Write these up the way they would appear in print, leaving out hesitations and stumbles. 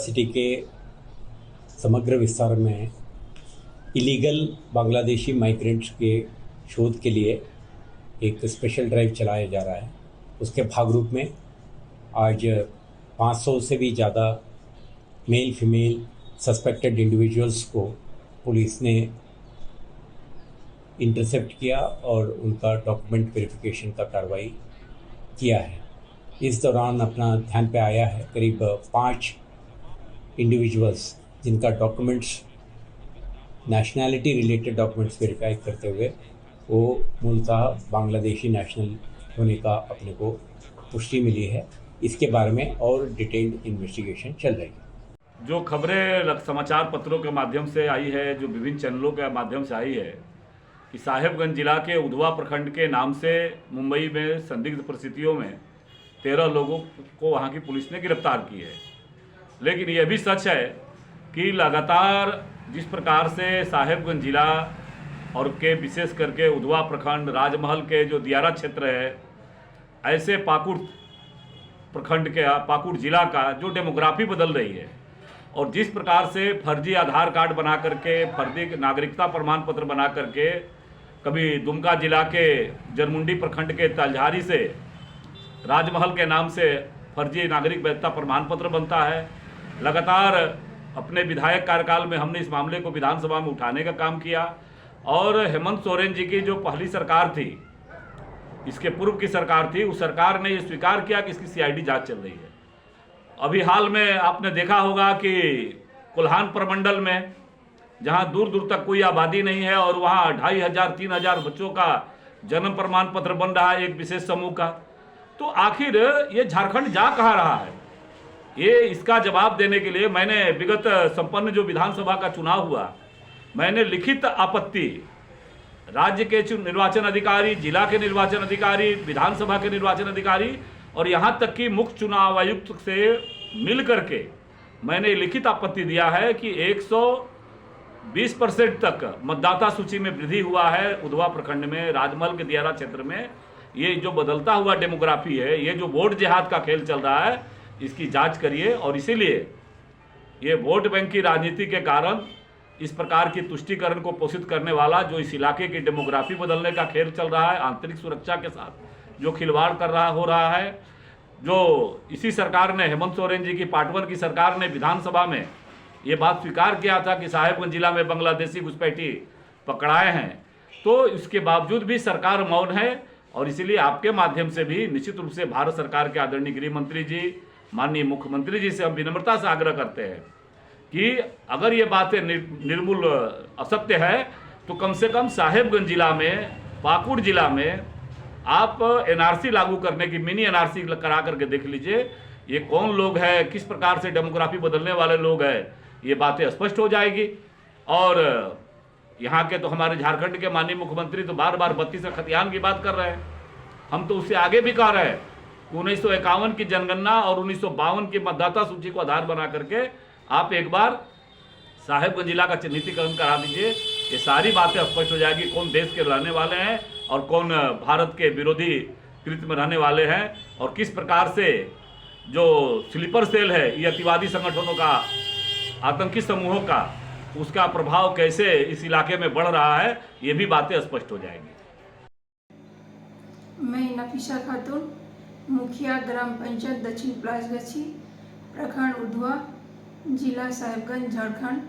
City के समग्र विस्तार में इलीगल बांग्लादेशी माइग्रेंट्स के शोध के लिए एक स्पेशल ड्राइव चलाया जा रहा है। उसके भाग रूप में आज 500 से भी ज़्यादा मेल फीमेल सस्पेक्टेड इंडिविजुअल्स को पुलिस ने इंटरसेप्ट किया और उनका डॉक्यूमेंट वेरिफिकेशन का कार्रवाई किया है। इस दौरान अपना ध्यान पे आया है करीब 5 इंडिविजुअल्स जिनका documents nationality related documents verify करते हुए वो मूलतः बांग्लादेशी नेशनल होने का अपने को पुष्टि मिली है। इसके बारे में और डिटेल्ड इन्वेस्टिगेशन चल रही है। जो खबरें समाचार पत्रों के माध्यम से आई है, जो विभिन्न चैनलों के माध्यम से आई है कि साहेबगंज जिला के उधवा प्रखंड के नाम से मुंबई में संदिग्ध परिस्थितियों में 13 लोगों को वहां की पुलिस ने गिरफ्तार की है। लेकिन यह भी सच है कि लगातार जिस प्रकार से साहेबगंज जिला और के विशेष करके उधवा प्रखंड राजमहल के जो दियारा क्षेत्र है, ऐसे पाकुड़ प्रखंड के पाकुड़ जिला का जो डेमोग्राफी बदल रही है और जिस प्रकार से फर्जी आधार कार्ड बना करके, फर्जी नागरिकता प्रमाण पत्र बना करके कभी दुमका जिला के जरमुंडी प्रखंड के तलझारी से राजमहल के नाम से फर्जी नागरिक वैधता प्रमाण पत्र बनता है। लगातार अपने विधायक कार्यकाल में हमने इस मामले को विधानसभा में उठाने का काम किया और हेमंत सोरेन जी की जो पहली सरकार थी, इसके पूर्व की सरकार थी, उस सरकार ने ये स्वीकार किया कि इसकी सीआईडी जांच चल रही है। अभी हाल में आपने देखा होगा कि कोल्हान प्रमंडल में जहां दूर दूर तक कोई आबादी नहीं है और वहां 2500-3000 बच्चों का जन्म प्रमाण पत्र बन रहा है एक विशेष समूह का। तो आखिर ये झारखंड जा कहाँ रहा है, ये इसका जवाब देने के लिए मैंने विगत संपन्न जो विधानसभा का चुनाव हुआ, मैंने लिखित आपत्ति राज्य के निर्वाचन अधिकारी, जिला के निर्वाचन अधिकारी, विधानसभा के निर्वाचन अधिकारी और यहाँ तक कि मुख्य चुनाव आयुक्त से मिल करके मैंने लिखित आपत्ति दिया है कि 120% तक मतदाता सूची में वृद्धि हुआ है उधवा प्रखंड में, राजमहल के दियारा क्षेत्र में। ये जो बदलता हुआ डेमोग्राफी है, ये जो वोट जिहाद का खेल चल रहा है, इसकी जांच करिए। और इसीलिए ये वोट बैंक की राजनीति के कारण इस प्रकार की तुष्टीकरण को पोषित करने वाला जो इस इलाके की डेमोग्राफी बदलने का खेल चल रहा है, आंतरिक सुरक्षा के साथ जो खिलवाड़ कर रहा हो रहा है, जो इसी सरकार ने, हेमंत सोरेन जी की पार्ट 1 की सरकार ने विधानसभा में ये बात स्वीकार किया था कि साहेबगंज जिला में बांग्लादेशी घुसपैठी पकड़ाए हैं, तो इसके बावजूद भी सरकार मौन है। और इसीलिए आपके माध्यम से भी निश्चित रूप से भारत सरकार के आदरणीय गृह मंत्री जी, माननीय मुख्यमंत्री जी से हम विनम्रता से आग्रह करते हैं कि अगर ये बातें निर्मूल असत्य है तो कम से कम साहेबगंज जिला में, पाकुड़ जिला में आप एनआरसी लागू करने की, मिनी एनआरसी करा करके देख लीजिए ये कौन लोग हैं, किस प्रकार से डेमोग्राफी बदलने वाले लोग हैं, ये बातें स्पष्ट हो जाएगी। और यहाँ के तो हमारे झारखंड के माननीय मुख्यमंत्री तो बार बार 32 खतियान की बात कर रहे हैं। हम तो उससे आगे भी कह रहे हैं कि 1951 की जनगणना और 1952 की मतदाता सूची को आधार बना करके आप एक बार साहेबगंज जिला का चिन्हितीकरण करा दीजिए। ये सारी बातें स्पष्ट हो जाएगी कौन देश के रहने वाले हैं और कौन भारत के विरोधी कृत्य में रहने वाले हैं और किस प्रकार से जो स्लीपर सेल है ये अतिवादी संगठनों का, आतंकी समूहों का, उसका प्रभाव कैसे इस इलाके में बढ़ रहा है, ये भी बातें स्पष्ट हो जाएंगी। मैं नफीसा खातून, मुखिया ग्राम पंचायत दक्षिण प्लासगछी, प्रखंड उधवा, जिला साहेबगंज, झारखंड।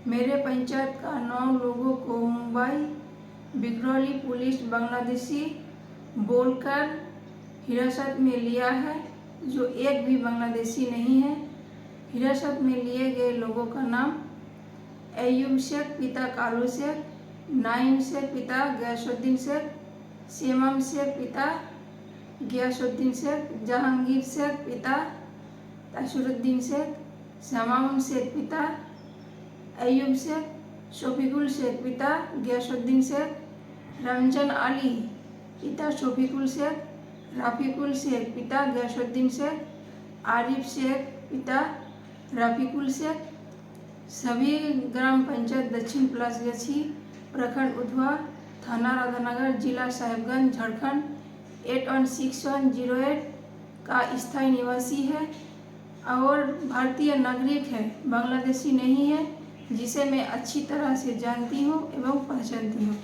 मेरे पंचायत का 9 लोगों को मुंबई बिगरौली पुलिस बांग्लादेशी बोलकर हिरासत में लिया है, जो एक भी बांग्लादेशी नहीं है। हिरासत में लिए गए लोगों का नाम अयूब शेख पिता कालू शेख, नाइम शेख पिता गयासुद्दीन शेख, शेमम शेख पिता गयासुद्दीन शेख, जहांगीर शेख पिता तासुरुद्दीन शेख, शमाम शेख पिता अयूब शेख, शफीकुल शेख पिता गयासुद्दीन शेख, रमजान अली पिता शफीकुल शेख, रफीकुल शेख पिता गयासुद्दीन शेख, आरिफ शेख पिता रफीकुल शेख। सभी ग्राम पंचायत दक्षिण प्लासगछी, प्रखंड उधवा, थाना राधानगर, जिला साहेबगंज, झारखंड 816108 का स्थायी निवासी है। और भारतीय नागरिक है, बांग्लादेशी नहीं है, जिसे मैं अच्छी तरह से जानती हूँ एवं पहचानती हूँ।